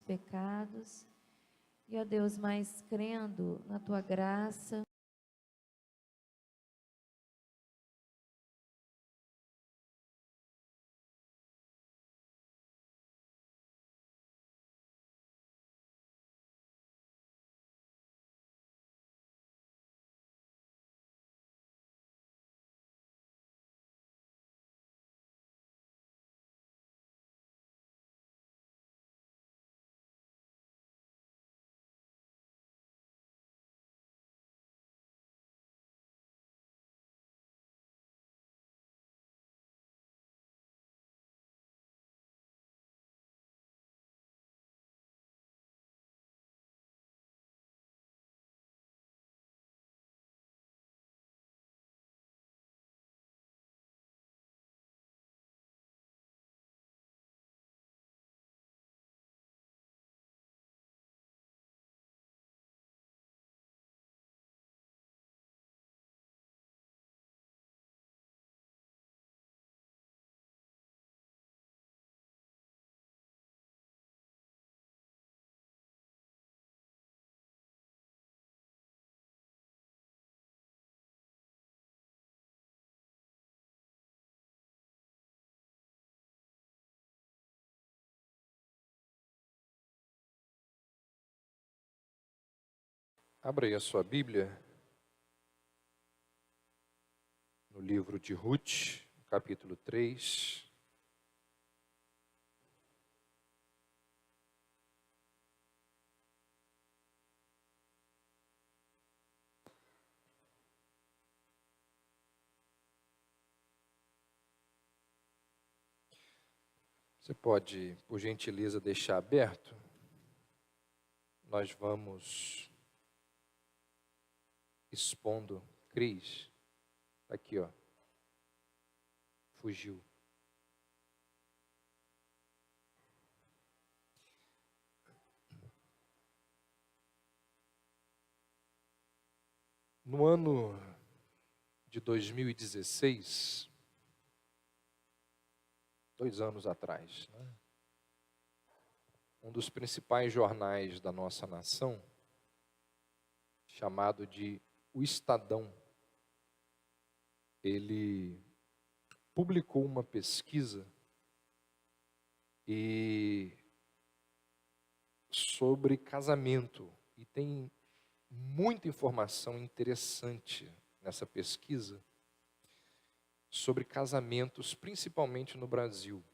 pecados. E, ó Deus, mais crendo na tua graça, Abra aí a sua Bíblia no livro de Ruth, capítulo 3. Você pode, por gentileza, deixar aberto? Nós vamos expondo Cris. Aqui, ó. Fugiu. No ano de 2016, 2 anos atrás, né? Um dos principais jornais da nossa nação, chamado de O Estadão, ele publicou uma pesquisa sobre casamento, e tem muita informação interessante nessa pesquisa sobre casamentos, principalmente no Brasil.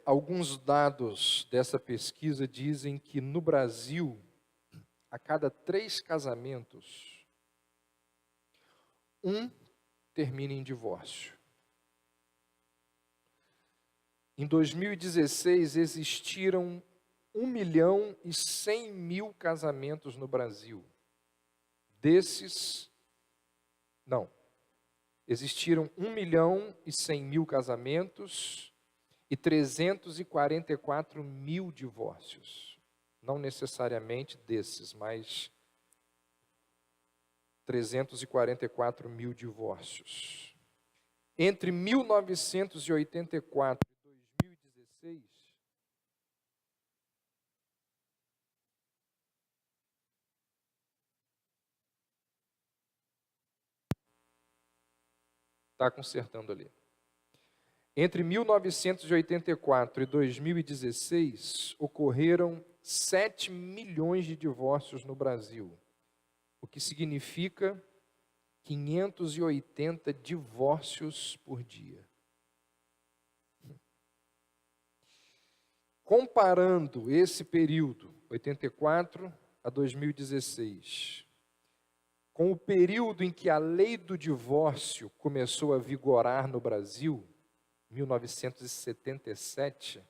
Alguns dados dessa pesquisa dizem que no Brasil, a cada 3 casamentos, 1 termina em divórcio. Em 2016, existiram 1.100.000 casamentos no Brasil. Existiram 1.100.000 casamentos e 344.000 divórcios. Não necessariamente desses, mas 344.000 divórcios. Entre 1984 e 2016, está consertando ali. Entre 1984 e 2016, ocorreram 7 milhões de divórcios no Brasil, o que significa 580 divórcios por dia. Comparando esse período, 84 a 2016, com o período em que a lei do divórcio começou a vigorar no Brasil, 1977,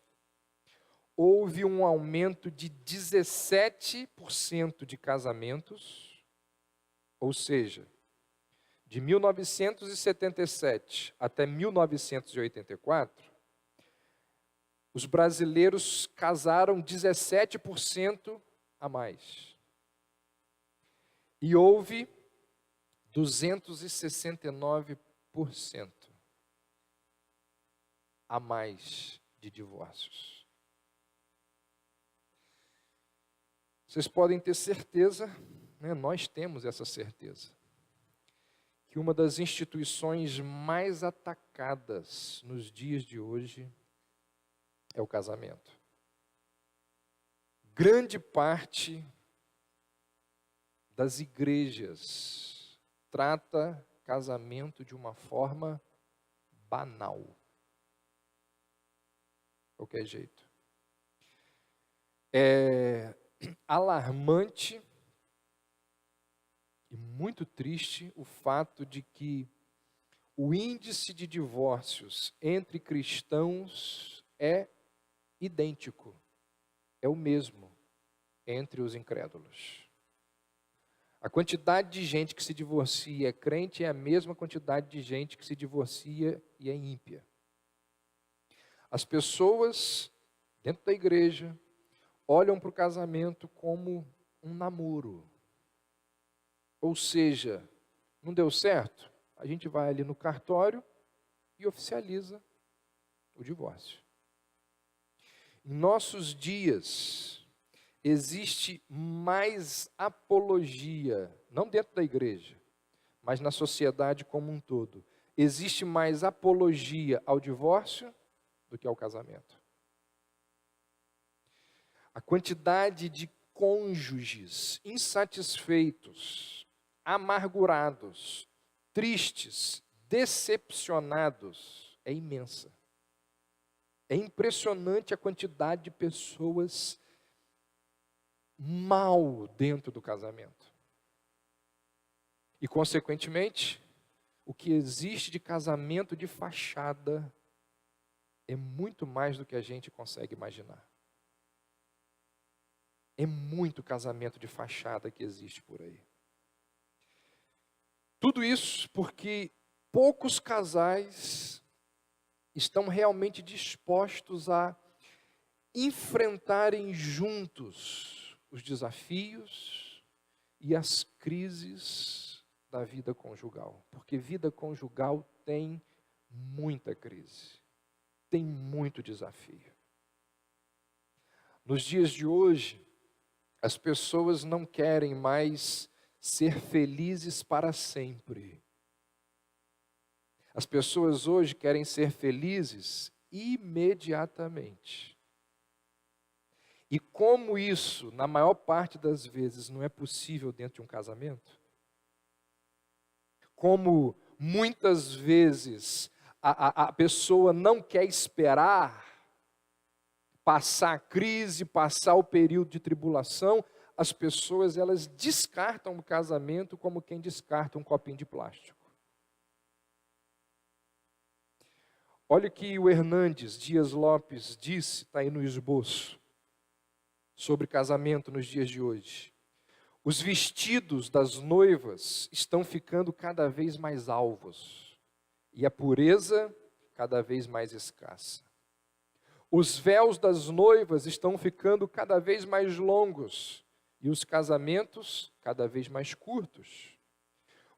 houve um aumento de 17% de casamentos, ou seja, de 1977 até 1984, os brasileiros casaram 17% a mais. E houve 269% a mais de divórcios. Vocês podem ter certeza, né, nós temos essa certeza, que uma das instituições mais atacadas nos dias de hoje é o casamento. Grande parte das igrejas trata casamento de uma forma banal. Qualquer jeito. É alarmante e muito triste o fato de que o índice de divórcios entre cristãos é idêntico, é o mesmo entre os incrédulos. A quantidade de gente que se divorcia e é crente é a mesma quantidade de gente que se divorcia e é ímpia. As pessoas dentro da igreja olham para o casamento como um namoro. Ou seja, não deu certo? A gente vai ali no cartório e oficializa o divórcio. Em nossos dias, existe mais apologia, não dentro da igreja, mas na sociedade como um todo. Existe mais apologia ao divórcio do que ao casamento. A quantidade de cônjuges insatisfeitos, amargurados, tristes, decepcionados é imensa. É impressionante a quantidade de pessoas mal dentro do casamento. E, consequentemente, o que existe de casamento de fachada é muito mais do que a gente consegue imaginar. É muito casamento de fachada que existe por aí. Tudo isso porque poucos casais estão realmente dispostos a enfrentarem juntos os desafios e as crises da vida conjugal. Porque vida conjugal tem muita crise, tem muito desafio. Nos dias de hoje, as pessoas não querem mais ser felizes para sempre. As pessoas hoje querem ser felizes imediatamente. E como isso, na maior parte das vezes, não é possível dentro de um casamento, como muitas vezes a pessoa não quer esperar passar a crise, passar o período de tribulação, as pessoas elas descartam o casamento como quem descarta um copinho de plástico. Olha o que o Hernandes Dias Lopes disse, está aí no esboço, sobre casamento nos dias de hoje. Os vestidos das noivas estão ficando cada vez mais alvos e a pureza cada vez mais escassa. Os véus das noivas estão ficando cada vez mais longos e os casamentos cada vez mais curtos.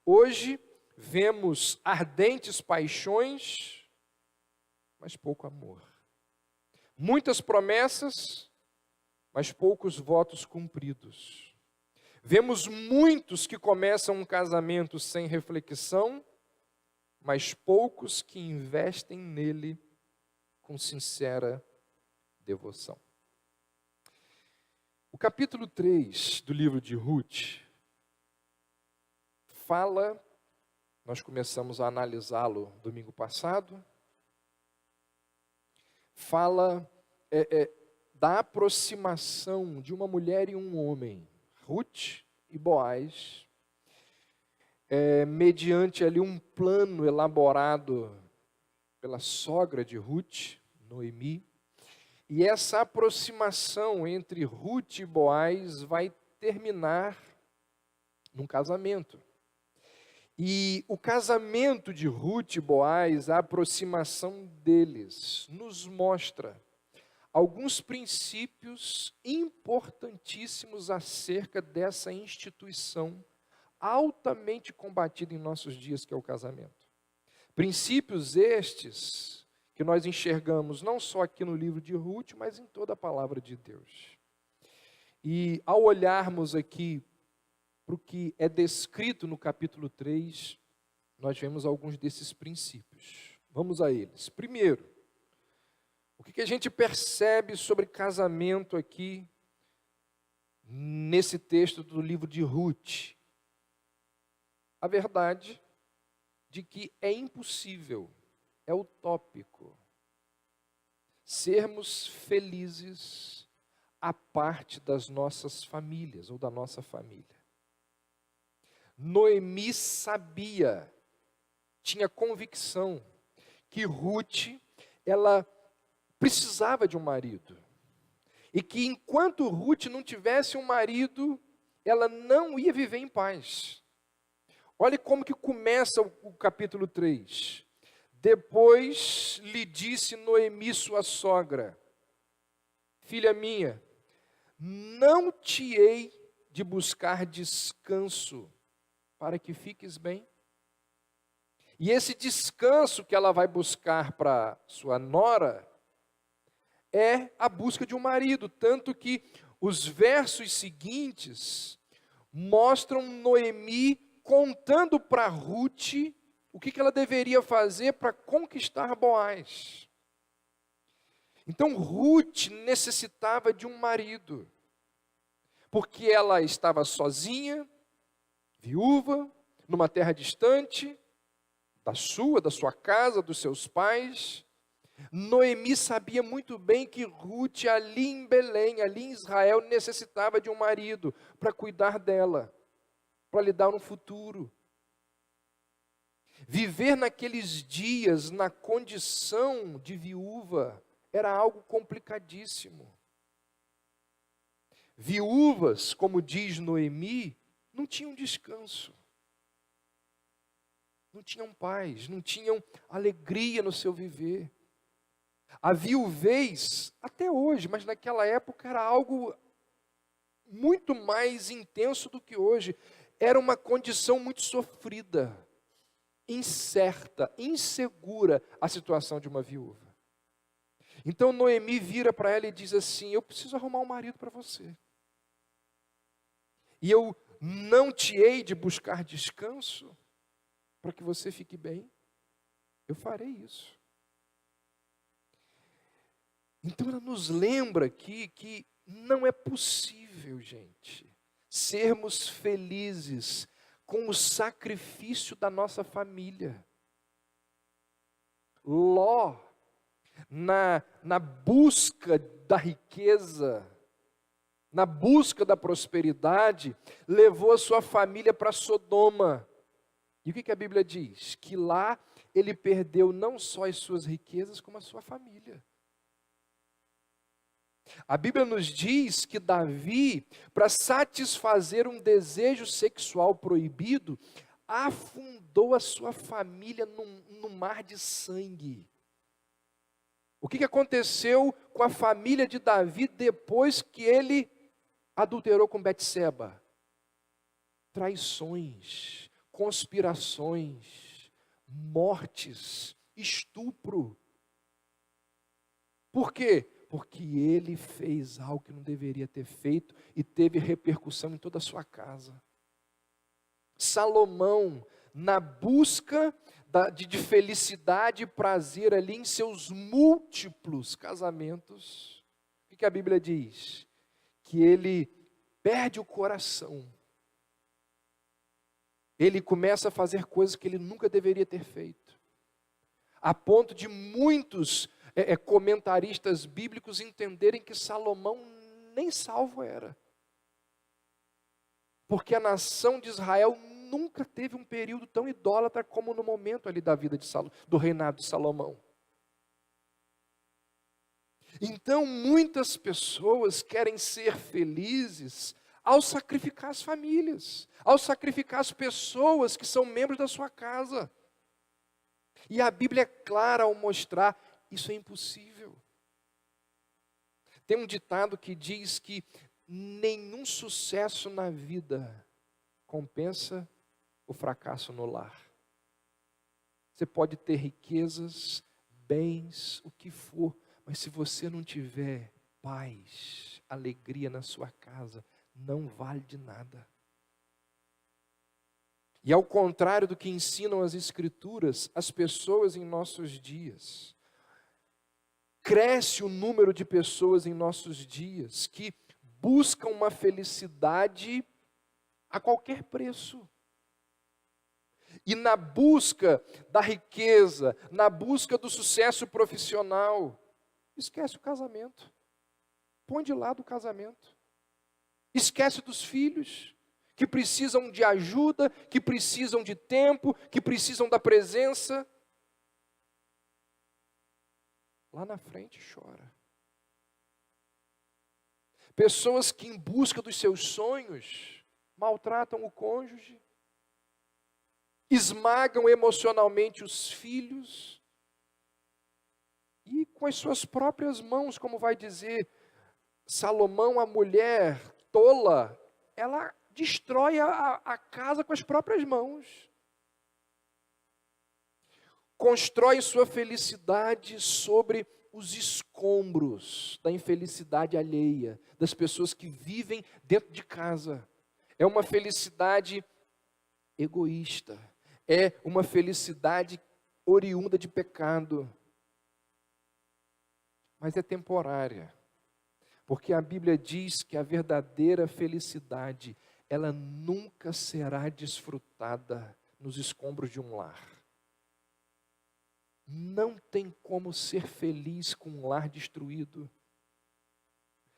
Hoje vemos ardentes paixões, mas pouco amor. Muitas promessas, mas poucos votos cumpridos. Vemos muitos que começam um casamento sem reflexão, mas poucos que investem nele com sincera devoção. O capítulo 3 do livro de Ruth fala, nós começamos a analisá-lo domingo passado, fala da aproximação de uma mulher e um homem, Ruth e Boaz, mediante ali um plano elaborado pela sogra de Ruth, Noemi, e essa aproximação entre Ruth e Boaz vai terminar num casamento. E o casamento de Ruth e Boaz, a aproximação deles, nos mostra alguns princípios importantíssimos acerca dessa instituição altamente combatida em nossos dias, que é o casamento. Princípios estes que nós enxergamos não só aqui no livro de Ruth, mas em toda a palavra de Deus. E ao olharmos aqui para o que é descrito no capítulo 3, nós vemos alguns desses princípios. Vamos a eles. Primeiro, o que a gente percebe sobre casamento aqui, nesse texto do livro de Ruth? A verdade de que é impossível, é utópico, sermos felizes à parte das nossas famílias, ou da nossa família. Noemi sabia, tinha convicção, que Ruth, ela precisava de um marido. E que enquanto Ruth não tivesse um marido, ela não ia viver em paz. Olhe como que começa o capítulo 3. Depois lhe disse Noemi, sua sogra: filha minha, não te hei de buscar descanso para que fiques bem. E esse descanso que ela vai buscar para sua nora é a busca de um marido, tanto que os versos seguintes mostram Noemi contando para Ruth o que ela deveria fazer para conquistar Boaz. Então Ruth necessitava de um marido, porque ela estava sozinha, viúva, numa terra distante, da sua casa, dos seus pais. Noemi sabia muito bem que Ruth, ali em Belém, ali em Israel, necessitava de um marido para cuidar dela, para lhe dar um futuro. Viver naqueles dias na condição de viúva era algo complicadíssimo. Viúvas, como diz Noemi, não tinham descanso, não tinham paz, não tinham alegria no seu viver. A viuvez, até hoje, mas naquela época era algo muito mais intenso do que hoje. Era uma condição muito sofrida, incerta, insegura a situação de uma viúva. Então Noemi vira para ela e diz assim: eu preciso arrumar um marido para você. E eu não te hei de buscar descanso para que você fique bem. Eu farei isso. Então ela nos lembra aqui que não é possível, gente, sermos felizes com o sacrifício da nossa família. Ló, na busca da riqueza, na busca da prosperidade, levou a sua família para Sodoma. E o que a Bíblia diz? Que lá ele perdeu não só as suas riquezas, como a sua família. A Bíblia nos diz que Davi, para satisfazer um desejo sexual proibido, afundou a sua família num mar de sangue. O que aconteceu com a família de Davi depois que ele adulterou com Betseba? Traições, conspirações, mortes, estupro. Por quê? Porque ele fez algo que não deveria ter feito e teve repercussão em toda a sua casa. Salomão, na busca de felicidade e prazer ali em seus múltiplos casamentos, o que a Bíblia diz? Que ele perde o coração. Ele começa a fazer coisas que ele nunca deveria ter feito. A ponto de muitos comentaristas bíblicos entenderem que Salomão nem salvo era. Porque a nação de Israel nunca teve um período tão idólatra como no momento ali da vida do reinado de Salomão. Então muitas pessoas querem ser felizes ao sacrificar as famílias, ao sacrificar as pessoas que são membros da sua casa. E a Bíblia é clara ao mostrar: isso é impossível. Tem um ditado que diz que nenhum sucesso na vida compensa o fracasso no lar. Você pode ter riquezas, bens, o que for, mas se você não tiver paz, alegria na sua casa, não vale de nada. E ao contrário do que ensinam as Escrituras, as pessoas em nossos dias, cresce o número de pessoas em nossos dias que buscam uma felicidade a qualquer preço. E na busca da riqueza, na busca do sucesso profissional, esquece o casamento. Põe de lado o casamento. Esquece dos filhos, que precisam de ajuda, que precisam de tempo, que precisam da presença. Lá na frente chora. Pessoas que em busca dos seus sonhos maltratam o cônjuge, esmagam emocionalmente os filhos e com as suas próprias mãos, como vai dizer Salomão, a mulher tola, ela destrói a casa com as próprias mãos. Constrói sua felicidade sobre os escombros da infelicidade alheia, das pessoas que vivem dentro de casa. É uma felicidade egoísta, é uma felicidade oriunda de pecado, mas é temporária, porque a Bíblia diz que a verdadeira felicidade, ela nunca será desfrutada nos escombros de um lar. Não tem como ser feliz com um lar destruído.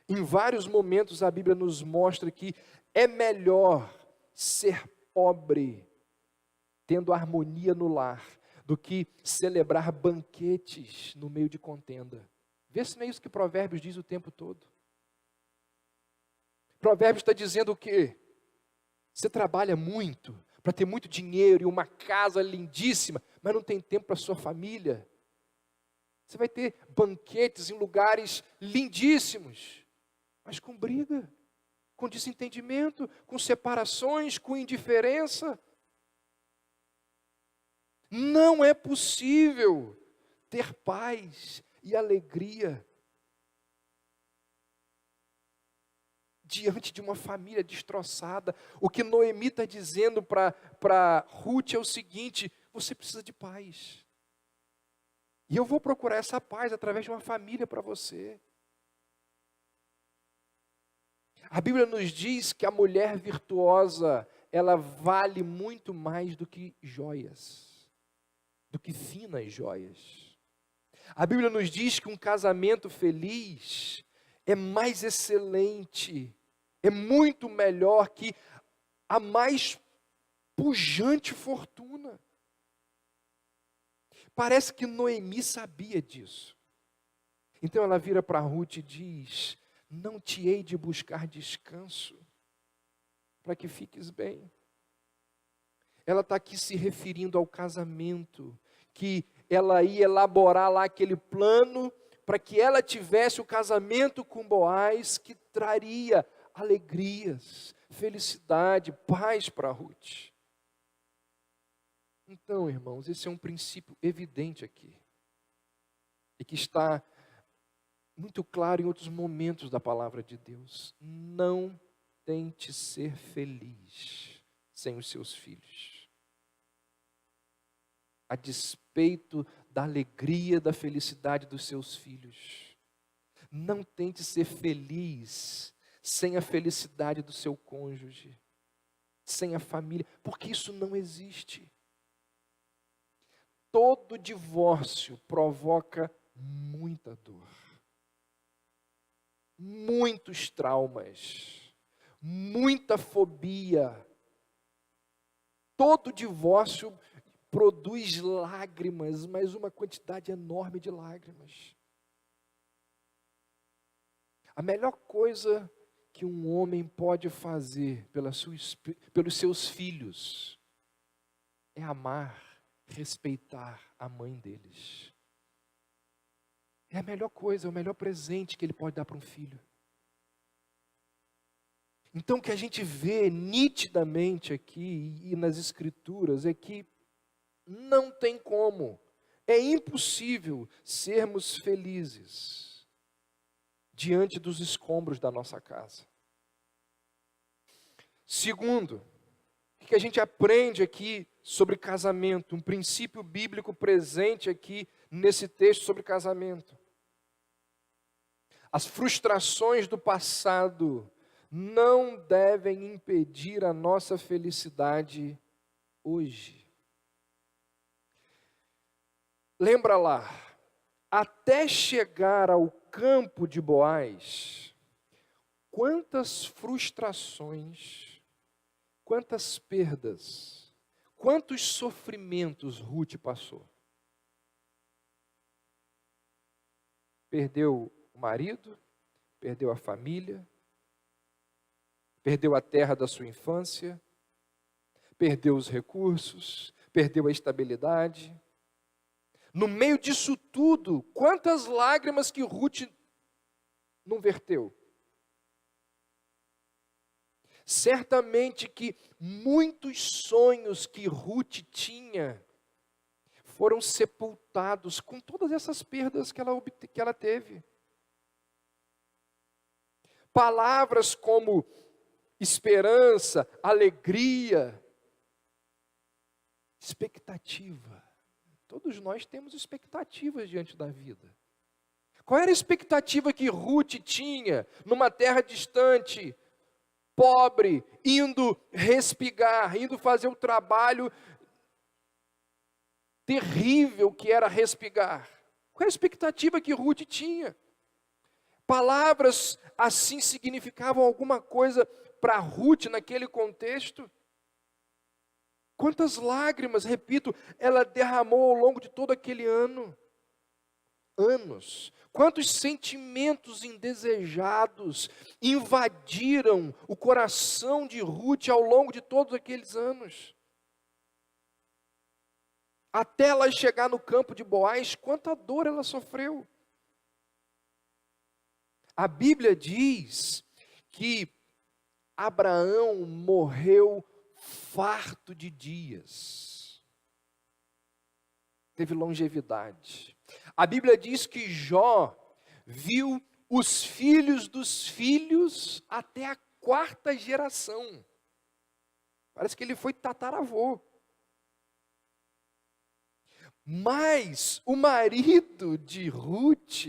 Em vários momentos a Bíblia nos mostra que é melhor ser pobre, tendo harmonia no lar, do que celebrar banquetes no meio de contenda. Vê se não é isso que Provérbios diz o tempo todo. Provérbios está dizendo o quê? Você trabalha muito para ter muito dinheiro e uma casa lindíssima, mas não tem tempo para a sua família. Você vai ter banquetes em lugares lindíssimos, mas com briga, com desentendimento, com separações, com indiferença. Não é possível ter paz e alegria diante de uma família destroçada. O que Noemi está dizendo para Ruth é o seguinte: você precisa de paz. E eu vou procurar essa paz através de uma família para você. A Bíblia nos diz que a mulher virtuosa, ela vale muito mais do que joias, do que finas joias. A Bíblia nos diz que um casamento feliz é mais excelente, é muito melhor que a mais pujante fortuna. Parece que Noemi sabia disso. Então ela vira para Ruth e diz: não te hei de buscar descanso, para que fiques bem. Ela está aqui se referindo ao casamento, que ela ia elaborar lá aquele plano para que ela tivesse o casamento com Boaz, que traria alegrias, felicidade, paz para Ruth. Então, irmãos, esse é um princípio evidente aqui, e que está muito claro em outros momentos da palavra de Deus. Não tente ser feliz sem os seus filhos, a despeito da alegria, da felicidade dos seus filhos. Não tente ser feliz sem a felicidade do seu cônjuge, sem a família, porque isso não existe. Todo divórcio provoca muita dor, muitos traumas, muita fobia. Todo divórcio produz lágrimas, mas uma quantidade enorme de lágrimas. A melhor coisa que um homem pode fazer pelos seus filhos é amar, respeitar a mãe deles. É a melhor coisa, é o melhor presente que ele pode dar para um filho. Então o que a gente vê nitidamente aqui e nas Escrituras é que não tem como É impossível sermos felizes diante dos escombros da nossa casa. Segundo, o que a gente aprende aqui sobre casamento? Um princípio bíblico presente aqui nesse texto sobre casamento. As frustrações do passado não devem impedir a nossa felicidade hoje. Lembra lá, até chegar ao campo de Boaz, quantas frustrações, quantas perdas, quantos sofrimentos Ruth passou. Perdeu o marido, perdeu a família, perdeu a terra da sua infância, perdeu os recursos, perdeu a estabilidade. No meio disso tudo, quantas lágrimas que Ruth não verteu? Certamente que muitos sonhos que Ruth tinha foram sepultados com todas essas perdas que ela teve. Palavras como esperança, alegria, expectativa. Todos nós temos expectativas diante da vida. Qual era a expectativa que Ruth tinha numa terra distante, pobre, indo respigar, indo fazer o trabalho terrível que era respigar? Qual era a expectativa que Ruth tinha? Palavras assim significavam alguma coisa para Ruth naquele contexto? Quantas lágrimas, repito, ela derramou ao longo de todo aquele anos. Quantos sentimentos indesejados invadiram o coração de Ruth ao longo de todos aqueles anos. Até ela chegar no campo de Boaz, quanta dor ela sofreu. A Bíblia diz que Abraão morreu farto de dias. Teve longevidade. A Bíblia diz que Jó viu os filhos dos filhos até a 4ª geração. Parece que ele foi tataravô. Mas o marido de Ruth,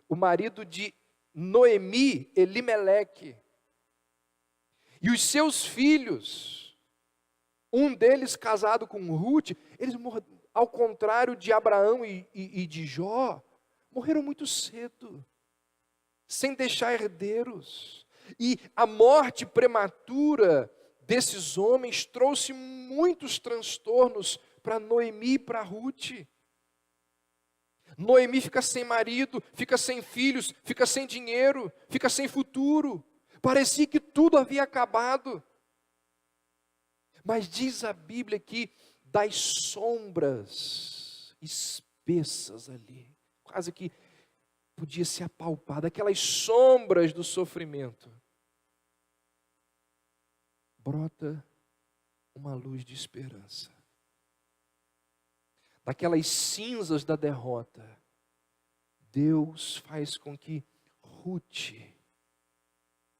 o marido de Noemi, Elimeleque, e os seus filhos, um deles casado com Ruth, eles ao contrário de Abraão e de Jó, morreram muito cedo, sem deixar herdeiros. E a morte prematura desses homens trouxe muitos transtornos para Noemi e para Ruth. Noemi fica sem marido, fica sem filhos, fica sem dinheiro, fica sem futuro. Parecia que tudo havia acabado. Mas diz a Bíblia que das sombras espessas ali, quase que podia se apalpar, daquelas sombras do sofrimento, brota uma luz de esperança. Daquelas cinzas da derrota, Deus faz com que Ruth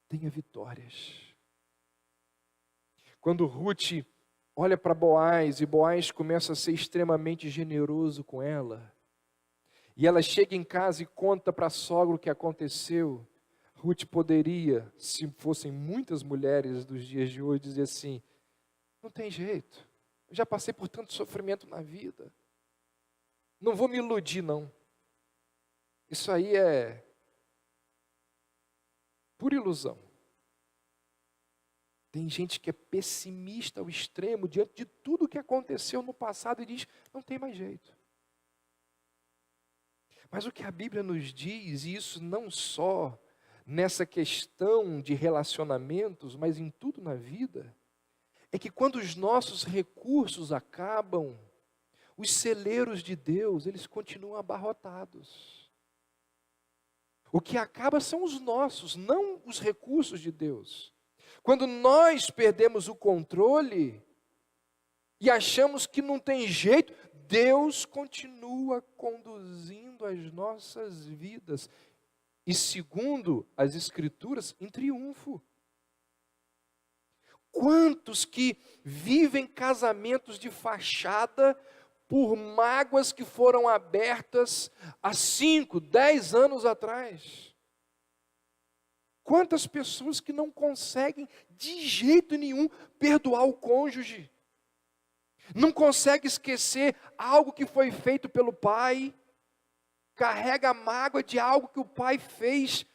tenha vitórias. Quando Ruth olha para Boaz e Boaz começa a ser extremamente generoso com ela, e ela chega em casa e conta para a sogra o que aconteceu, Ruth poderia, se fossem muitas mulheres dos dias de hoje, dizer assim: não tem jeito, eu já passei por tanto sofrimento na vida, não vou me iludir não, isso aí é pura ilusão. Tem gente que é pessimista ao extremo diante de tudo que aconteceu no passado e diz: não tem mais jeito. Mas o que a Bíblia nos diz, e isso não só nessa questão de relacionamentos, mas em tudo na vida, é que quando os nossos recursos acabam, os celeiros de Deus, eles continuam abarrotados. O que acaba são os nossos, não os recursos de Deus. Quando nós perdemos o controle, e achamos que não tem jeito, Deus continua conduzindo as nossas vidas, e segundo as Escrituras, em triunfo. Quantos que vivem casamentos de fachada por mágoas que foram abertas há 5, 10 anos atrás? Quantas pessoas que não conseguem de jeito nenhum perdoar o cônjuge? Não consegue esquecer algo que foi feito pelo pai, carrega a mágoa de algo que o pai fez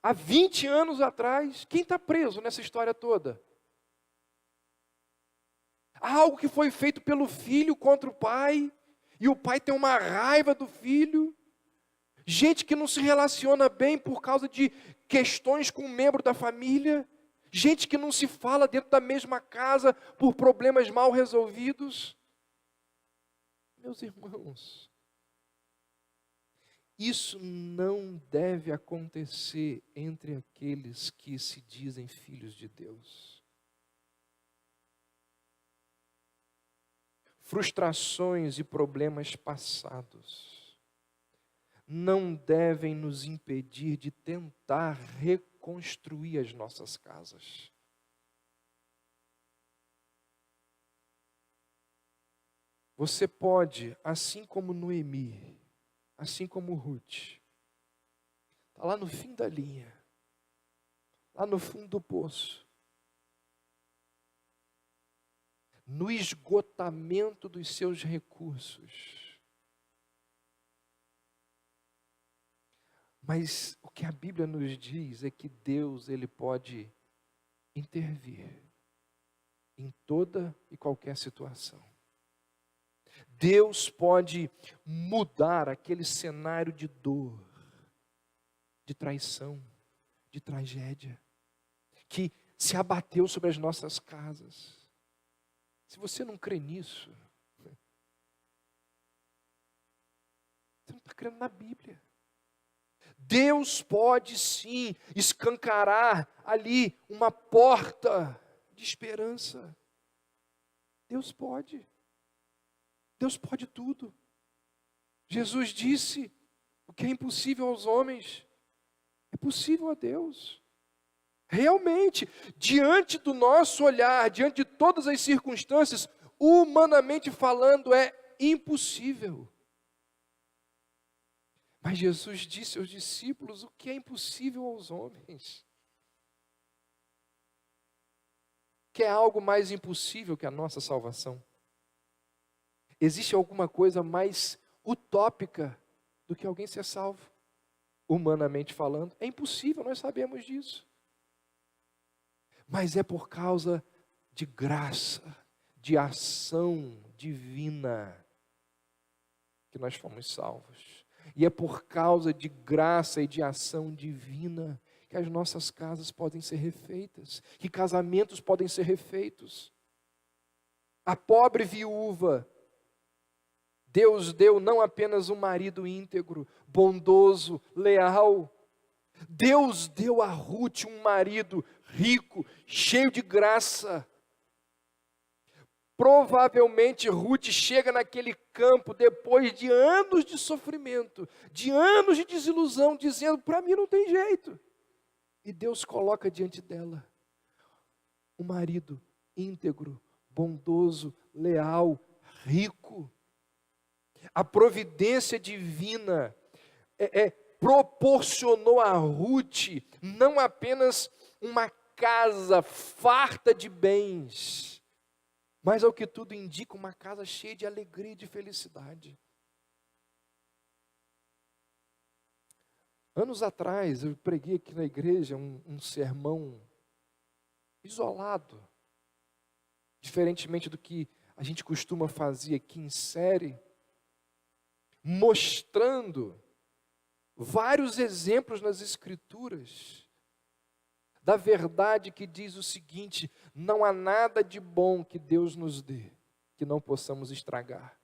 há 20 anos atrás. Quem está preso nessa história toda? Algo que foi feito pelo filho contra o pai, e o pai tem uma raiva do filho. Gente que não se relaciona bem por causa de questões com um membro da família. Gente que não se fala dentro da mesma casa por problemas mal resolvidos. Meus irmãos, isso não deve acontecer entre aqueles que se dizem filhos de Deus. Frustrações e problemas passados não devem nos impedir de tentar reconstruir as nossas casas. Você pode, assim como Noemi, assim como Ruth, está lá no fim da linha, lá no fundo do poço, no esgotamento dos seus recursos. Mas o que a Bíblia nos diz é que Deus, Ele pode intervir em toda e qualquer situação. Deus pode mudar aquele cenário de dor, de traição, de tragédia, que se abateu sobre as nossas casas. Se você não crê nisso, você não está crendo na Bíblia. Deus pode sim escancarar ali uma porta de esperança. Deus pode. Deus pode tudo. Jesus disse: o que é impossível aos homens é possível a Deus. Realmente, diante do nosso olhar, diante de todas as circunstâncias, humanamente falando, é impossível. Mas Jesus disse aos discípulos o que é impossível aos homens. Que é algo mais impossível que a nossa salvação? Existe alguma coisa mais utópica do que alguém ser salvo? Humanamente falando, é impossível, nós sabemos disso. Mas é por causa de graça, de ação divina, que nós fomos salvos. E é por causa de graça e de ação divina que as nossas casas podem ser refeitas, que casamentos podem ser refeitos. A pobre viúva, Deus deu não apenas um marido íntegro, bondoso, leal. Deus deu a Ruth um marido rico, cheio de graça. Provavelmente Ruth chega naquele campo depois de anos de sofrimento, de anos de desilusão, dizendo: para mim não tem jeito. E Deus coloca diante dela um marido íntegro, bondoso, leal, rico. A providência divina proporcionou a Ruth não apenas uma casa farta de bens, mas ao que tudo indica, uma casa cheia de alegria e de felicidade. Anos atrás, eu preguei aqui na igreja um sermão isolado, diferentemente do que a gente costuma fazer aqui em série, mostrando vários exemplos nas Escrituras da verdade que diz o seguinte: não há nada de bom que Deus nos dê que não possamos estragar.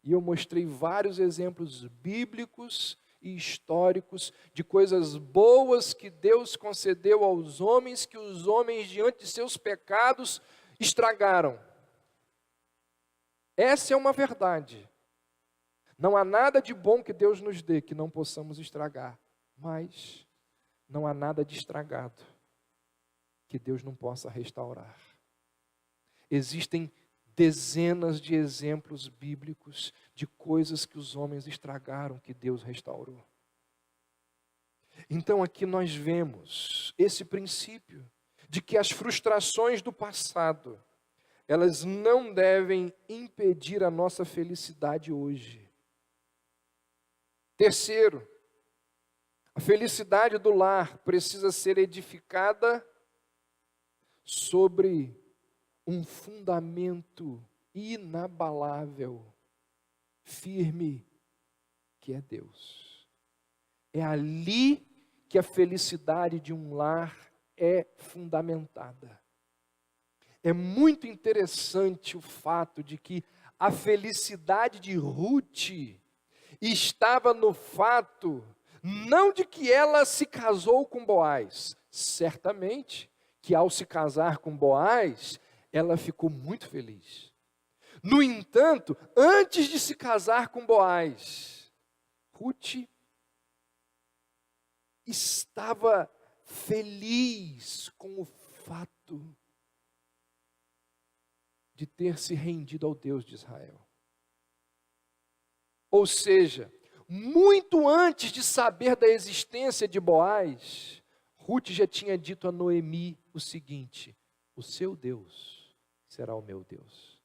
E eu mostrei vários exemplos bíblicos e históricos de coisas boas que Deus concedeu aos homens, que os homens, diante de seus pecados, estragaram. Essa é uma verdade. Não há nada de bom que Deus nos dê que não possamos estragar, mas não há nada de estragado que Deus não possa restaurar. Existem dezenas de exemplos bíblicos de coisas que os homens estragaram que Deus restaurou. Então aqui nós vemos esse princípio de que as frustrações do passado, elas não devem impedir a nossa felicidade hoje. Terceiro, a felicidade do lar precisa ser edificada sobre um fundamento inabalável, firme, que é Deus. É ali que a felicidade de um lar é fundamentada. É muito interessante o fato de que a felicidade de Ruth estava no fato, não de que ela se casou com Boaz, certamente que ao se casar com Boaz, ela ficou muito feliz. No entanto, antes de se casar com Boaz, Ruth estava feliz com o fato de ter se rendido ao Deus de Israel. Ou seja, muito antes de saber da existência de Boaz, Ruth já tinha dito a Noemi o seguinte: o seu Deus será o meu Deus.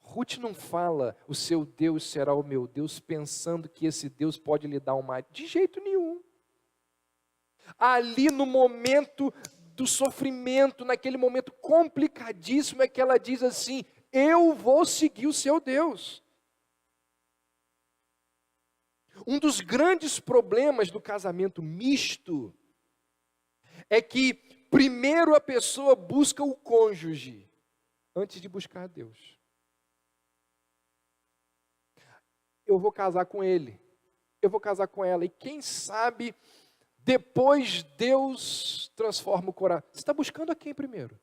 Ruth não fala, o seu Deus será o meu Deus, pensando que esse Deus pode lhe dar uma... De jeito nenhum. Ali no momento do sofrimento, naquele momento complicadíssimo, é que ela diz assim: eu vou seguir o seu Deus. Um dos grandes problemas do casamento misto é que primeiro a pessoa busca o cônjuge antes de buscar a Deus. Eu vou casar com ele, eu vou casar com ela, e quem sabe depois Deus transforma o coração. Você está buscando a quem primeiro?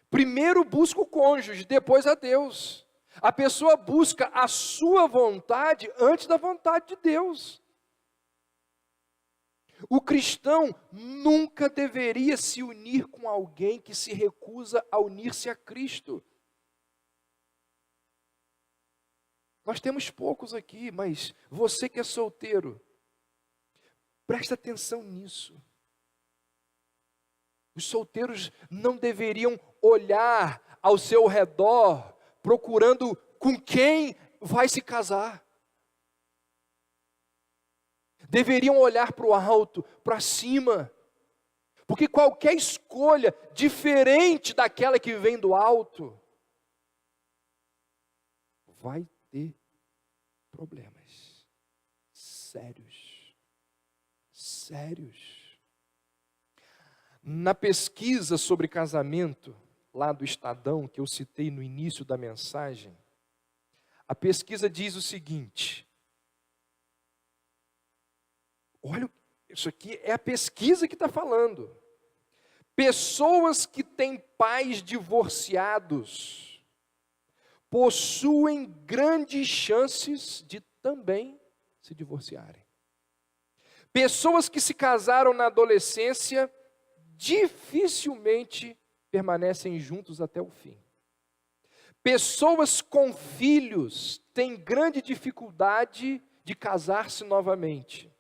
Primeiro busca o cônjuge, depois a Deus. A pessoa busca a sua vontade antes da vontade de Deus. O cristão nunca deveria se unir com alguém que se recusa a unir-se a Cristo. Nós temos poucos aqui, mas você que é solteiro, presta atenção nisso. Os solteiros não deveriam olhar ao seu redor procurando com quem vai se casar. Deveriam olhar para o alto, para cima. Porque qualquer escolha diferente daquela que vem do alto vai ter problemas sérios. Sérios. Na pesquisa sobre casamento, lá do Estadão, que eu citei no início da mensagem, a pesquisa diz o seguinte: olha, isso aqui é a pesquisa que está falando. Pessoas que têm pais divorciados possuem grandes chances de também se divorciarem. Pessoas que se casaram na adolescência dificilmente permanecem juntos até o fim. Pessoas com filhos têm grande dificuldade de casar-se novamente.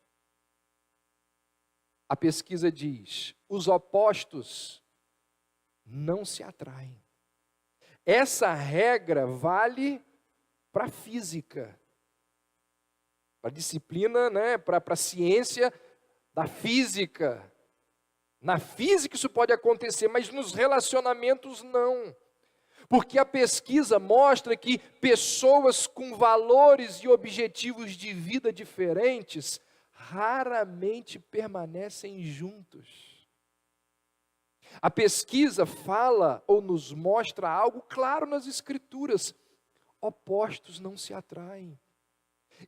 A pesquisa diz: os opostos não se atraem. Essa regra vale para a física, para a disciplina, para a ciência da física. Na física isso pode acontecer, mas nos relacionamentos não. Porque a pesquisa mostra que pessoas com valores e objetivos de vida diferentes raramente permanecem juntos. A pesquisa fala ou nos mostra algo claro nas Escrituras: opostos não se atraem.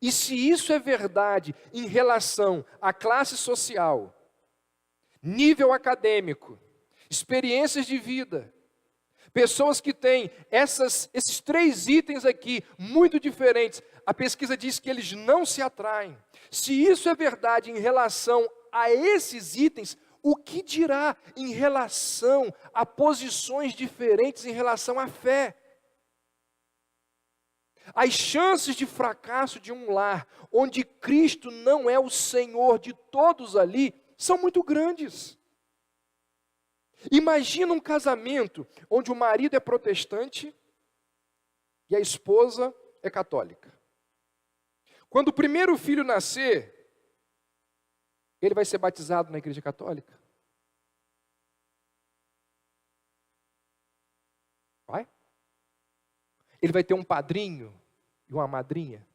E se isso é verdade em relação à classe social, nível acadêmico, experiências de vida, pessoas que têm esses 3 itens aqui, muito diferentes, a pesquisa diz que eles não se atraem. Se isso é verdade em relação a esses itens, o que dirá em relação a posições diferentes em relação à fé? As chances de fracasso de um lar onde Cristo não é o Senhor de todos ali são muito grandes. Imagina um casamento onde o marido é protestante e a esposa é católica. Quando o primeiro filho nascer, ele vai ser batizado na igreja católica? Vai? Ele vai ter um padrinho e uma madrinha?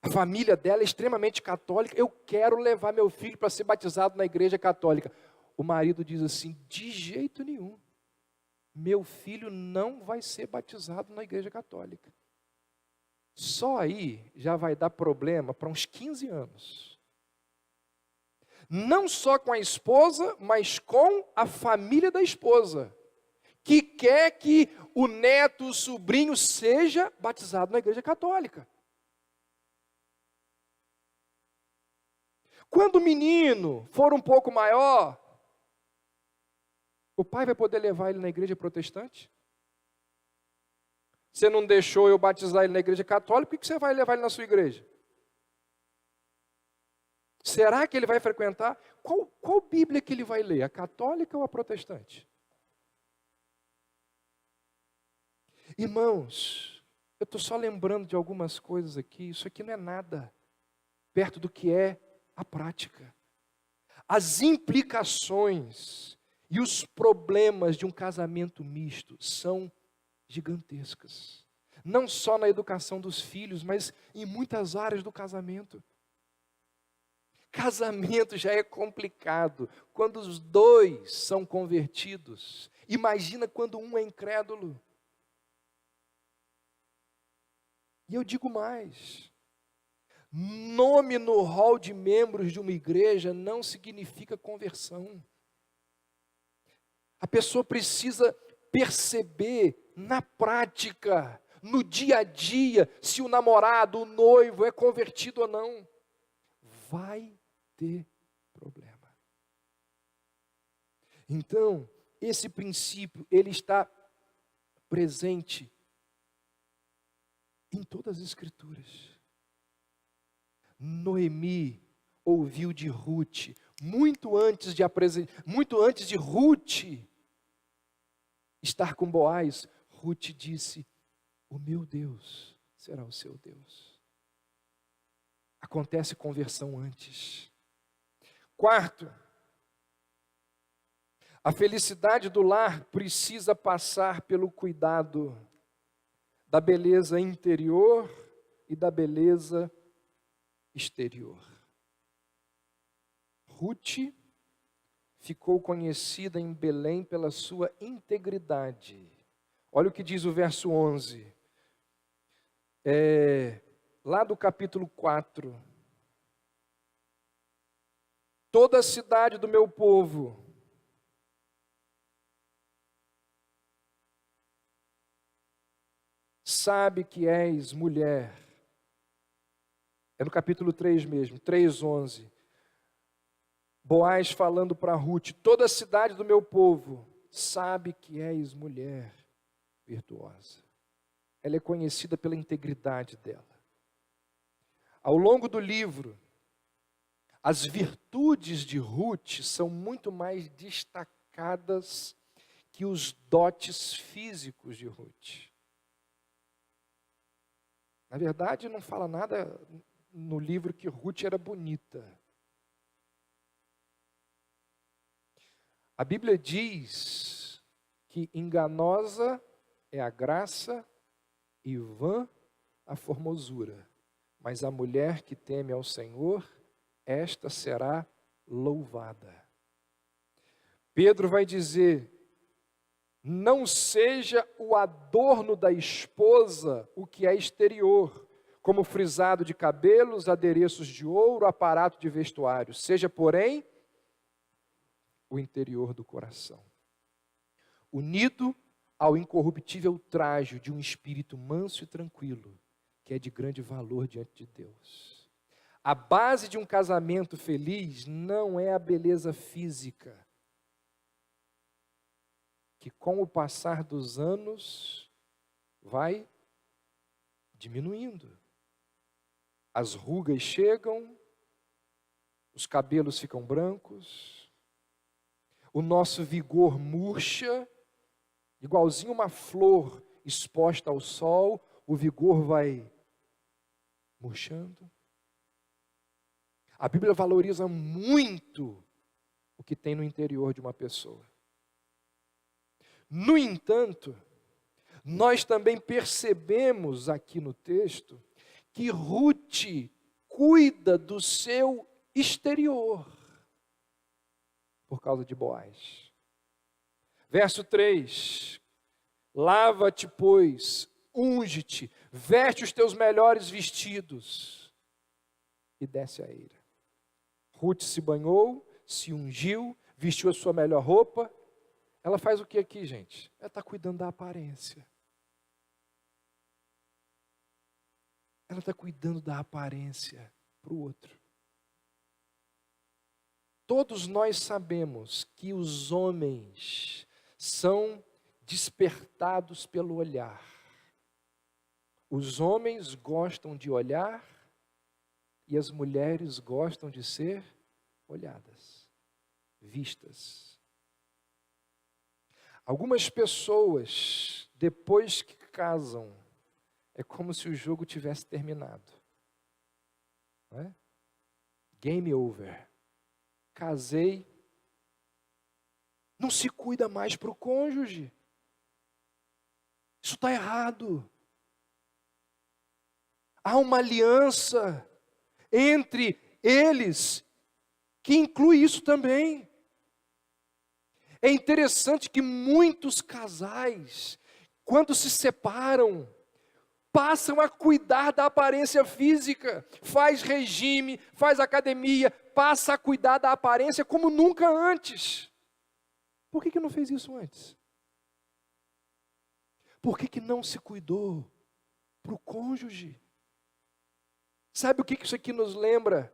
A família dela é extremamente católica. Eu quero levar meu filho para ser batizado na igreja católica. O marido diz assim: de jeito nenhum. Meu filho não vai ser batizado na igreja católica. Só aí já vai dar problema para uns 15 anos. Não só com a esposa, mas com a família da esposa, que quer que o neto, o sobrinho seja batizado na igreja católica. Quando o menino for um pouco maior, o pai vai poder levar ele na igreja protestante? Você não deixou eu batizar ele na igreja católica, por que você vai levar ele na sua igreja? Será que ele vai frequentar? Qual Bíblia que ele vai ler? A católica ou a protestante? Irmãos, eu estou só lembrando de algumas coisas aqui. Isso aqui não é nada perto do que é a prática. As implicações e os problemas de um casamento misto são gigantescas. Não só na educação dos filhos, mas em muitas áreas do casamento. Casamento já é complicado quando os 2 são convertidos. Imagina quando um é incrédulo. E eu digo mais: nome no hall de membros de uma igreja não significa conversão. A pessoa precisa perceber na prática, no dia a dia, se o namorado, o noivo é convertido ou não. Vai ter problema. Então, esse princípio, ele está presente em todas as Escrituras. Noemi ouviu de Ruth, muito antes de Ruth estar com Boaz, Ruth disse: o meu Deus será o seu Deus. Acontece conversão antes. 4, a felicidade do lar precisa passar pelo cuidado da beleza interior e da beleza exterior. Ruth ficou conhecida em Belém pela sua integridade. Olha o que diz o verso 11. Lá do capítulo 4. Toda a cidade do meu povo sabe que és mulher. É no capítulo 3 mesmo, 3:11. Boaz falando para Ruth: toda a cidade do meu povo sabe que és mulher virtuosa. Ela é conhecida pela integridade dela. Ao longo do livro, as virtudes de Ruth são muito mais destacadas que os dotes físicos de Ruth. Na verdade, não fala nada no livro que Ruth era bonita. A Bíblia diz que enganosa é a graça e vã a formosura, mas a mulher que teme ao Senhor, esta será louvada. Pedro vai dizer: não seja o adorno da esposa o que é exterior, como frisado de cabelos, adereços de ouro, aparato de vestuário. Seja, porém, o interior do coração, unido ao incorruptível trajo de um espírito manso e tranquilo, que é de grande valor diante de Deus. A base de um casamento feliz não é a beleza física, que com o passar dos anos vai diminuindo. As rugas chegam, os cabelos ficam brancos, o nosso vigor murcha, igualzinho uma flor exposta ao sol, o vigor vai murchando. A Bíblia valoriza muito o que tem no interior de uma pessoa. No entanto, nós também percebemos aqui no texto que Ruth cuida do seu exterior por causa de Boaz. Verso 3: lava-te, pois, unge-te, veste os teus melhores vestidos e desce a eira. Ruth se banhou, se ungiu, vestiu a sua melhor roupa. Ela faz o que aqui, gente? Ela está cuidando da aparência. Ela está cuidando da aparência para o outro. Todos nós sabemos que os homens são despertados pelo olhar. Os homens gostam de olhar e as mulheres gostam de ser olhadas, vistas. Algumas pessoas, depois que casam, é como se o jogo tivesse terminado. Não é? Game over. Casei. Não se cuida mais para o cônjuge. Isso está errado. Há uma aliança entre eles que inclui isso também. É interessante que muitos casais, quando se separam, passam a cuidar da aparência física, faz regime, faz academia, passa a cuidar da aparência como nunca antes. Por que não fez isso antes? Por que não se cuidou para o cônjuge? Sabe o que isso aqui nos lembra?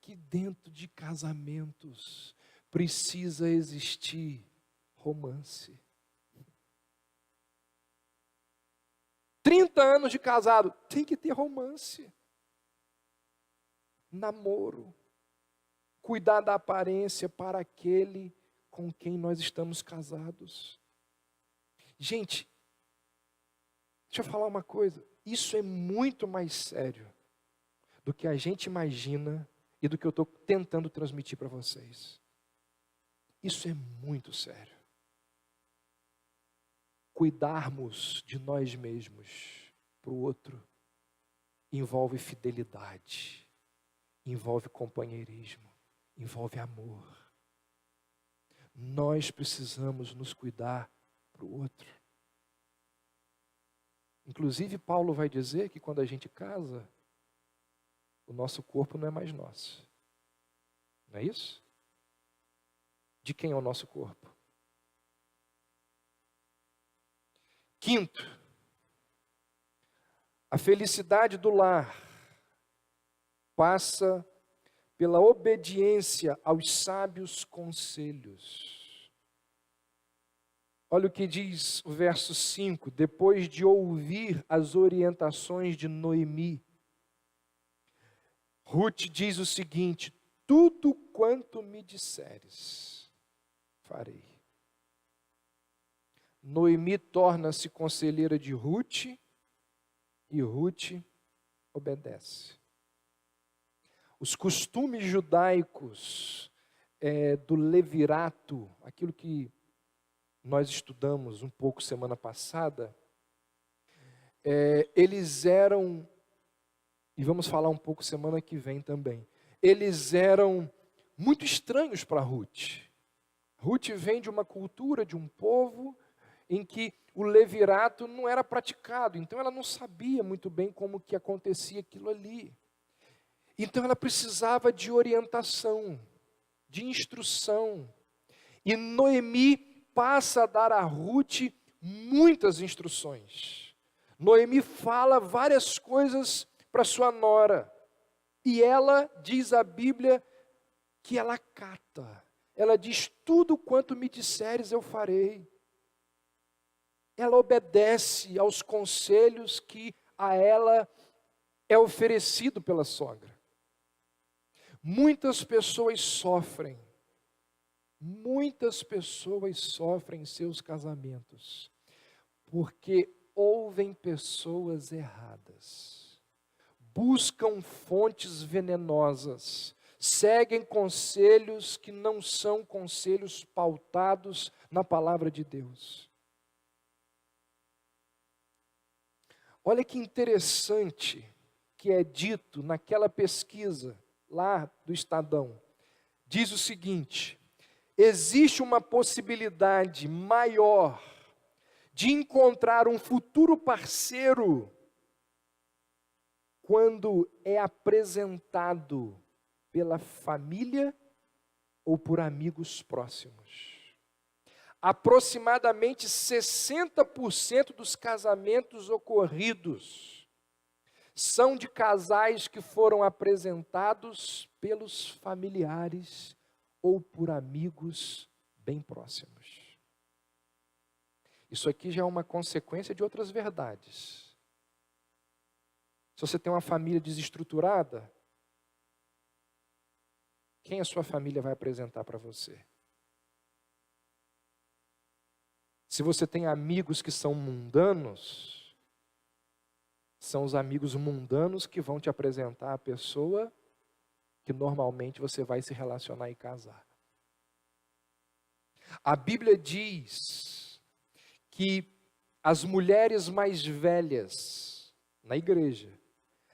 Que dentro de casamentos precisa existir romance. 30 anos de casado, tem que ter romance. Namoro. Cuidar da aparência para aquele com quem nós estamos casados. Gente, deixa eu falar uma coisa. Isso é muito mais sério do que a gente imagina e do que eu estou tentando transmitir para vocês. Isso é muito sério. Cuidarmos de nós mesmos para o outro envolve fidelidade, envolve companheirismo, envolve amor. Nós precisamos nos cuidar para o outro. Inclusive, Paulo vai dizer que quando a gente casa, o nosso corpo não é mais nosso. Não é isso? De quem é o nosso corpo? Quinto, a felicidade do lar passa pela obediência aos sábios conselhos. Olha o que diz o verso 5, depois de ouvir as orientações de Noemi, Ruth diz o seguinte: tudo quanto me disseres, farei. Noemi torna-se conselheira de Ruth e Ruth obedece. Os costumes judaicos do levirato, aquilo que nós estudamos um pouco semana passada, eles eram, e vamos falar um pouco semana que vem também, eles eram muito estranhos para Ruth. Ruth vem de uma cultura, de um povo em que o levirato não era praticado, então ela não sabia muito bem como que acontecia aquilo ali. Então ela precisava de orientação, de instrução. E Noemi passa a dar a Ruth muitas instruções. Noemi fala várias coisas para sua nora. E ela, diz a Bíblia, que ela acata. Ela diz: tudo quanto me disseres eu farei. Ela obedece aos conselhos que a ela é oferecido pela sogra. Muitas pessoas sofrem em seus casamentos, porque ouvem pessoas erradas, buscam fontes venenosas, seguem conselhos que não são conselhos pautados na palavra de Deus. Olha que interessante que é dito naquela pesquisa lá do Estadão. Diz o seguinte: existe uma possibilidade maior de encontrar um futuro parceiro quando é apresentado pela família ou por amigos próximos. Aproximadamente 60% dos casamentos ocorridos são de casais que foram apresentados pelos familiares ou por amigos bem próximos. Isso aqui já é uma consequência de outras verdades. Se você tem uma família desestruturada, quem a sua família vai apresentar para você? Se você tem amigos que são mundanos, são os amigos mundanos que vão te apresentar a pessoa que normalmente você vai se relacionar e casar. A Bíblia diz que as mulheres mais velhas na igreja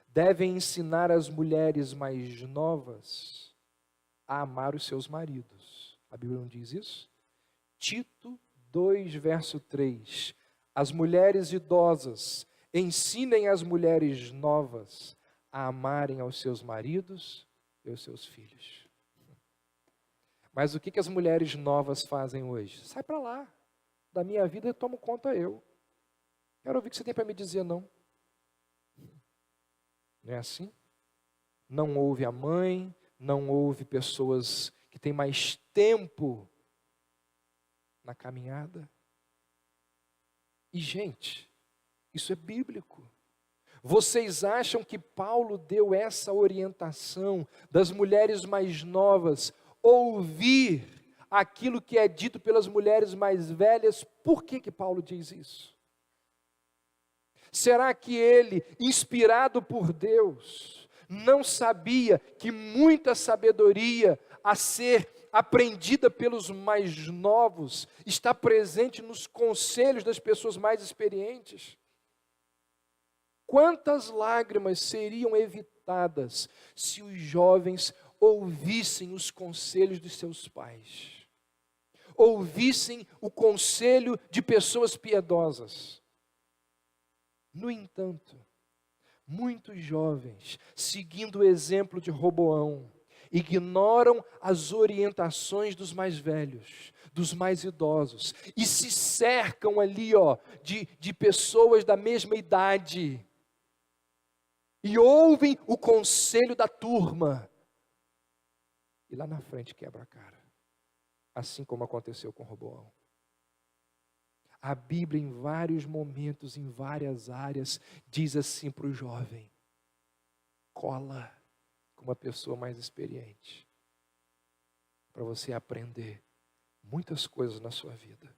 devem ensinar as mulheres mais novas a amar os seus maridos. A Bíblia não diz isso? Tito 2, verso 3. As mulheres idosas ensinem as mulheres novas a amarem aos seus maridos e aos seus filhos. Mas o que as mulheres novas fazem hoje? Sai para lá. Da minha vida eu tomo conta eu. Quero ouvir o que você tem para me dizer, não. Não é assim? Não ouve a mãe, não ouve pessoas que têm mais tempo na caminhada. E, gente, isso é bíblico. Vocês acham que Paulo deu essa orientação das mulheres mais novas ouvir aquilo que é dito pelas mulheres mais velhas? Por que Paulo diz isso? Será que ele, inspirado por Deus, não sabia que muita sabedoria a ser aprendida pelos mais novos está presente nos conselhos das pessoas mais experientes? Quantas lágrimas seriam evitadas se os jovens ouvissem os conselhos dos seus pais, ouvissem o conselho de pessoas piedosas? No entanto, muitos jovens, seguindo o exemplo de Roboão, ignoram as orientações dos mais velhos, dos mais idosos, e se cercam ali de pessoas da mesma idade, e ouvem o conselho da turma, e lá na frente quebra a cara, assim como aconteceu com Roboão. A Bíblia, em vários momentos, em várias áreas, diz assim para o jovem: cola com uma pessoa mais experiente, para você aprender muitas coisas na sua vida.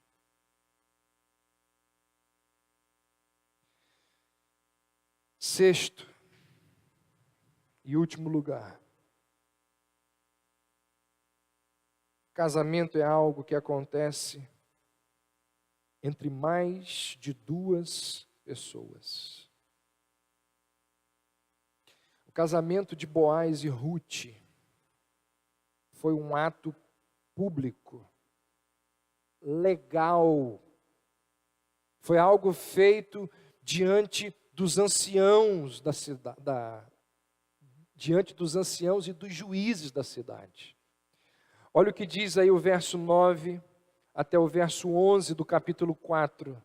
Sexto e último lugar, casamento é algo que acontece entre mais de duas pessoas. O casamento de Boaz e Ruth foi um ato público, legal, Foi algo feito diante dos anciãos da cidade, diante dos anciãos e dos juízes da cidade. Olha o que diz aí o verso 9 até o verso 11 do capítulo 4.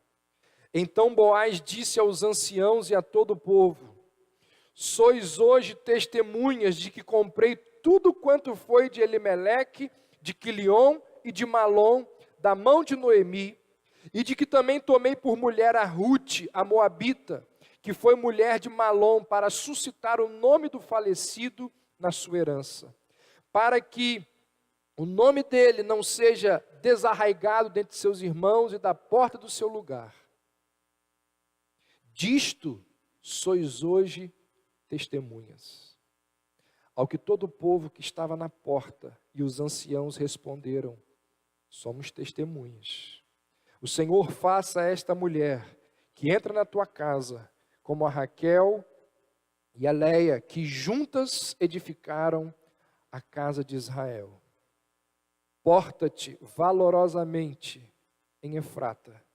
Então Boaz disse aos anciãos e a todo o povo: sois hoje testemunhas de que comprei tudo quanto foi de Elimeleque, de Quilion e de Malom, da mão de Noemi, e de que também tomei por mulher a Rute, a moabita, que foi mulher de Malom, para suscitar o nome do falecido na sua herança, para que o nome dele não seja desarraigado dentre seus irmãos e da porta do seu lugar. Disto sois hoje testemunhas. Ao que todo o povo que estava na porta e os anciãos responderam: somos testemunhas. O Senhor faça a esta mulher que entra na tua casa, como a Raquel e a Leia, que juntas edificaram a casa de Israel. Porta-te valorosamente em Efrata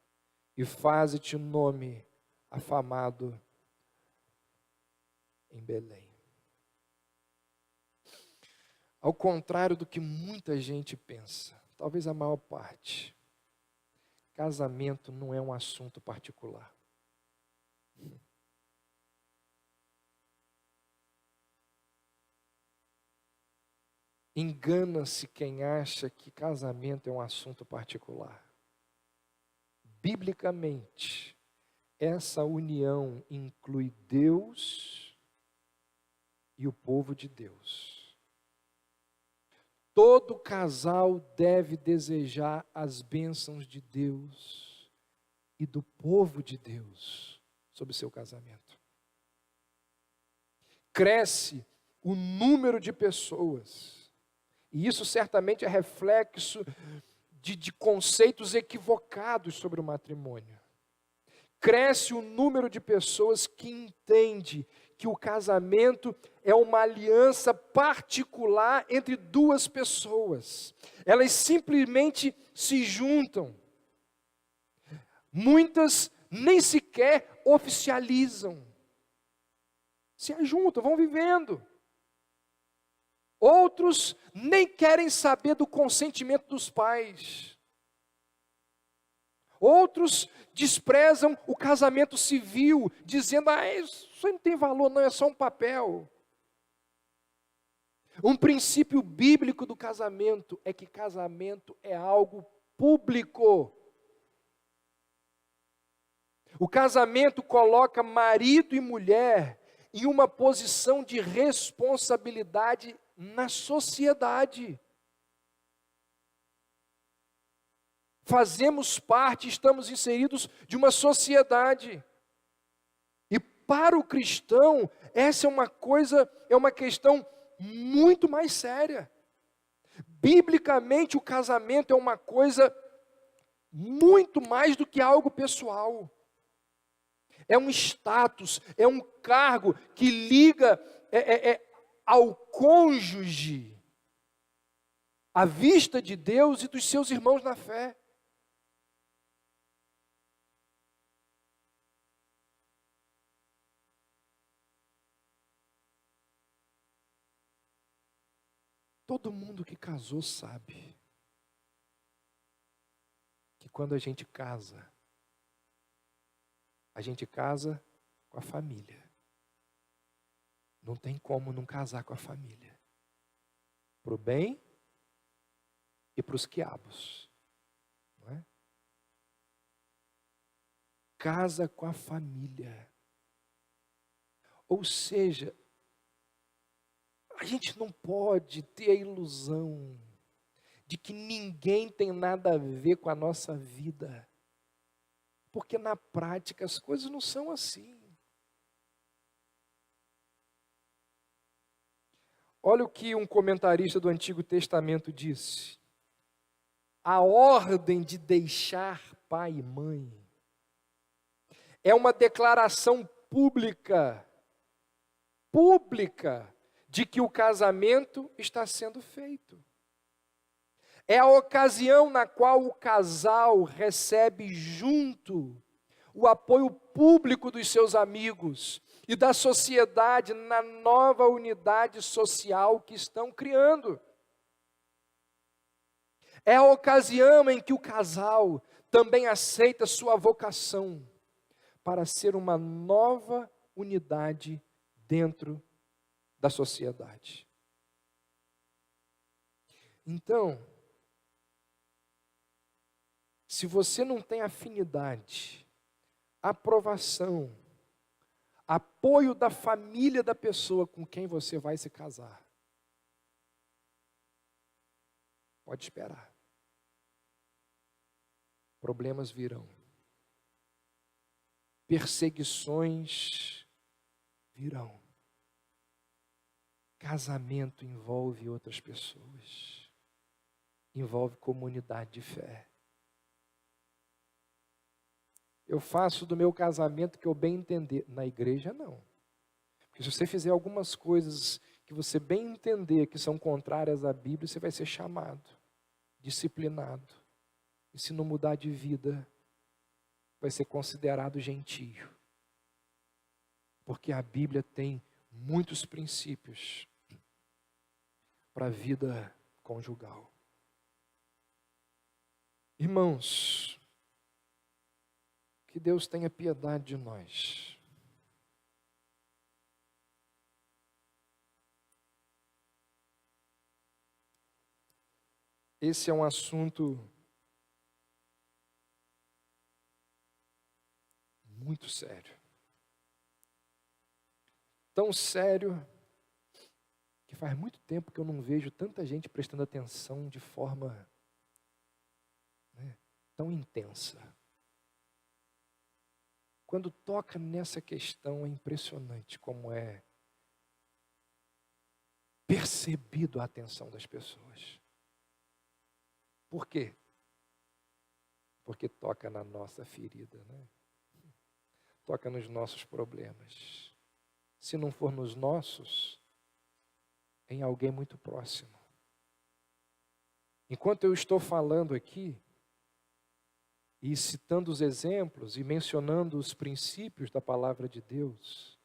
e faze-te um nome afamado em Belém. Ao contrário do que muita gente pensa, talvez a maior parte, casamento não é um assunto particular. Engana-se quem acha que casamento é um assunto particular. Biblicamente, essa união inclui Deus e o povo de Deus. Todo casal deve desejar as bênçãos de Deus e do povo de Deus sobre seu casamento. Cresce o número de pessoas, e isso certamente é reflexo de conceitos equivocados sobre o matrimônio. Cresce o número de pessoas que entende que o casamento é uma aliança particular entre duas pessoas. Elas simplesmente se juntam. Muitas nem sequer oficializam. Se ajuntam, vão vivendo. Outros nem querem saber do consentimento dos pais. Outros desprezam o casamento civil, dizendo: isso não tem valor, não, é só um papel. Um princípio bíblico do casamento é que casamento é algo público. O casamento coloca marido e mulher em uma posição de responsabilidade na sociedade. Fazemos parte, estamos inseridos de uma sociedade. E para o cristão, essa é uma questão muito mais séria. Biblicamente, o casamento é uma coisa muito mais do que algo pessoal. É um status, é um cargo que liga ao cônjuge à vista de Deus e dos seus irmãos na fé. Todo mundo que casou sabe que quando a gente casa com a família. Não tem como não casar com a família. Para o bem e para os quiabos. Não é? Casa com a família. Ou seja, a gente não pode ter a ilusão de que ninguém tem nada a ver com a nossa vida. Porque na prática as coisas não são assim. Olha o que um comentarista do Antigo Testamento disse. A ordem de deixar pai e mãe é uma declaração pública, de que o casamento está sendo feito. É a ocasião na qual o casal recebe junto o apoio público dos seus amigos e da sociedade na nova unidade social que estão criando. É a ocasião em que o casal também aceita sua vocação para ser uma nova unidade dentro da sociedade. Então, se você não tem afinidade, aprovação, apoio da família da pessoa com quem você vai se casar, pode esperar. Problemas virão. Perseguições virão. Casamento envolve outras pessoas. Envolve comunidade de fé. Eu faço do meu casamento que eu bem entender. Na igreja, não. Porque se você fizer algumas coisas que você bem entender que são contrárias à Bíblia, você vai ser chamado, disciplinado. E se não mudar de vida, vai ser considerado gentio. Porque a Bíblia tem muitos princípios para a vida conjugal. Irmãos, que Deus tenha piedade de nós. Esse é um assunto muito sério. Tão sério que faz muito tempo que eu não vejo tanta gente prestando atenção de forma tão intensa. Quando toca nessa questão é impressionante como é percebido a atenção das pessoas. Por quê? Porque toca na nossa ferida, né? Toca nos nossos problemas. Se não for nos nossos, em alguém muito próximo. Enquanto eu estou falando aqui, e citando os exemplos, e mencionando os princípios da palavra de Deus,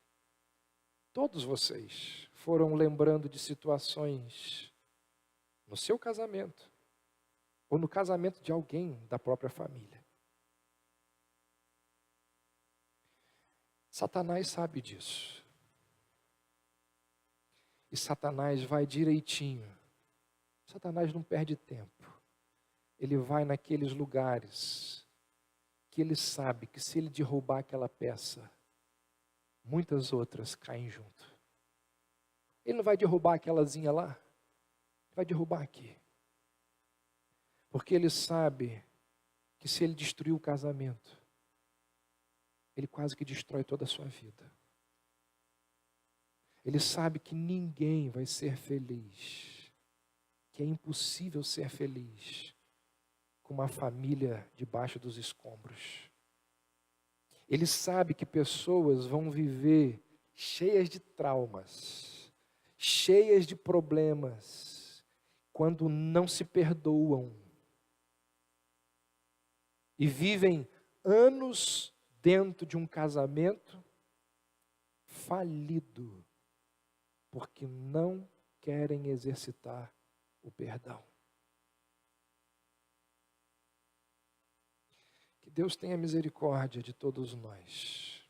todos vocês foram lembrando de situações no seu casamento, ou no casamento de alguém da própria família. Satanás sabe disso. E Satanás vai direitinho. Satanás não perde tempo. Ele vai naqueles lugares que ele sabe que se ele derrubar aquela peça, muitas outras caem junto. Ele não vai derrubar aquelazinha lá, ele vai derrubar aqui. Porque ele sabe que se ele destruir o casamento, ele quase que destrói toda a sua vida. Ele sabe que ninguém vai ser feliz, que é impossível ser feliz com uma família debaixo dos escombros. Ele sabe que pessoas vão viver cheias de traumas, cheias de problemas, quando não se perdoam e vivem anos dentro de um casamento falido, porque não querem exercitar o perdão. Que Deus tenha misericórdia de todos nós.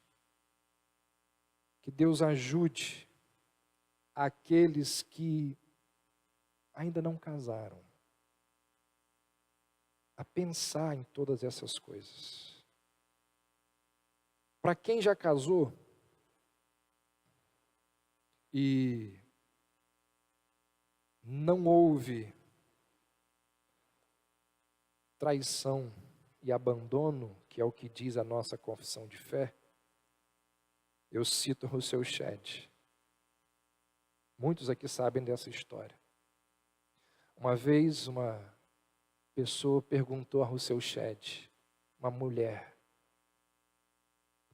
Que Deus ajude aqueles que ainda não casaram a pensar em todas essas coisas. Para quem já casou e não houve traição e abandono, que é o que diz a nossa confissão de fé, eu cito Rousseau Shedd. Muitos aqui sabem dessa história. Uma vez uma pessoa perguntou a Rousseau Shedd, uma mulher: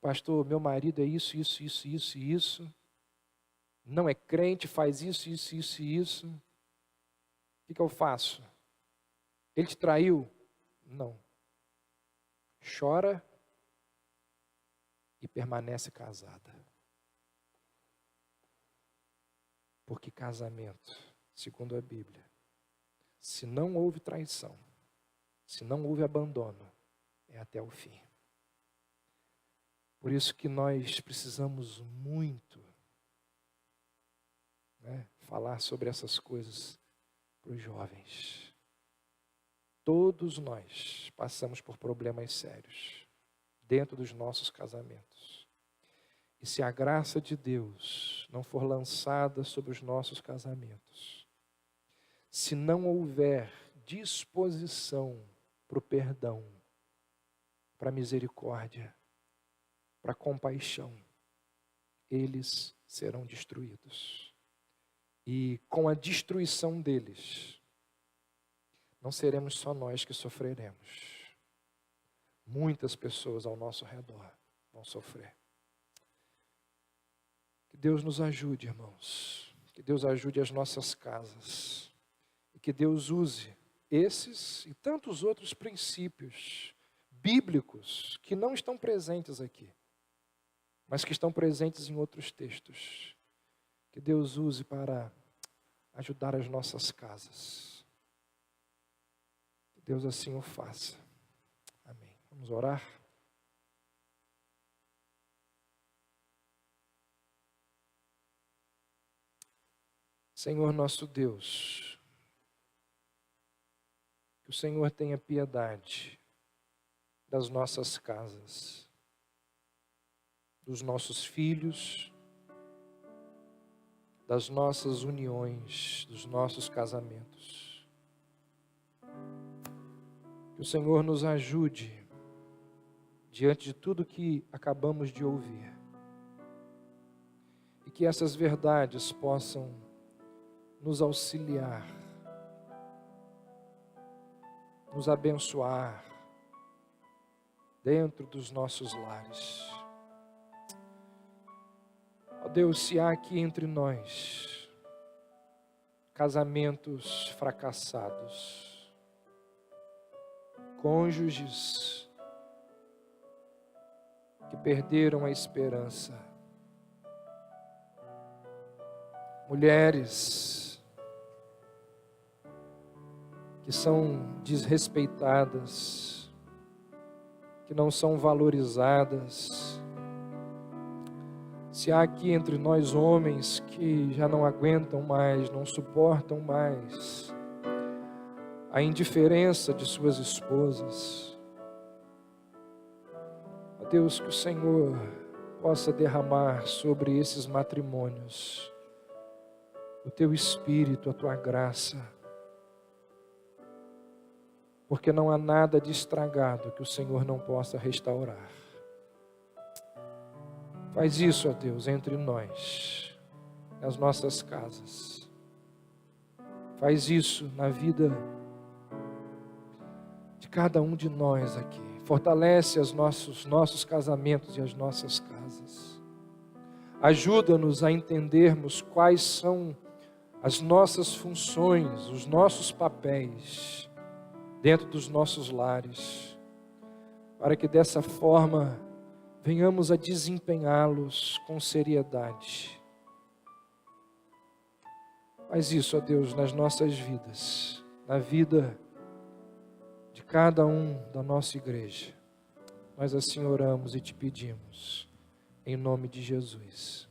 pastor, meu marido é isso, isso, isso, isso e isso, não é crente, faz isso, isso, isso e isso, o que eu faço? Ele te traiu? Não. Chora permanece casada. Porque casamento, segundo a Bíblia, se não houve traição, se não houve abandono, é até o fim. Por isso que nós precisamos muito, falar sobre essas coisas para os jovens. Todos nós passamos por problemas sérios dentro dos nossos casamentos. E se a graça de Deus não for lançada sobre os nossos casamentos, se não houver disposição para o perdão, para a misericórdia, para a compaixão, eles serão destruídos. E com a destruição deles, não seremos só nós que sofreremos. Muitas pessoas ao nosso redor vão sofrer. Que Deus nos ajude, irmãos. Que Deus ajude as nossas casas. E que Deus use esses e tantos outros princípios bíblicos que não estão presentes aqui, mas que estão presentes em outros textos. Que Deus use para ajudar as nossas casas. Que Deus assim o faça. Amém. Vamos orar? Senhor nosso Deus, que o Senhor tenha piedade das nossas casas, dos nossos filhos, das nossas uniões, dos nossos casamentos. Que o Senhor nos ajude diante de tudo que acabamos de ouvir. E que essas verdades possam nos auxiliar, nos abençoar dentro dos nossos lares. Ó Deus, se há aqui entre nós casamentos fracassados, cônjuges que perderam a esperança, mulheres que são desrespeitadas, que não são valorizadas, se há aqui entre nós homens que já não aguentam mais, não suportam mais a indiferença de suas esposas, ó Deus, que o Senhor possa derramar sobre esses matrimônios o Teu Espírito, a Tua graça, porque não há nada de estragado que o Senhor não possa restaurar. Faz isso, ó Deus, entre nós, nas nossas casas. Faz isso na vida de cada um de nós aqui. Fortalece os nossos casamentos e as nossas casas. Ajuda-nos a entendermos quais são as nossas funções, os nossos papéis dentro dos nossos lares, para que dessa forma venhamos a desempenhá-los com seriedade. Faz isso, ó Deus, nas nossas vidas, na vida de cada um da nossa igreja. Nós assim oramos e te pedimos, em nome de Jesus.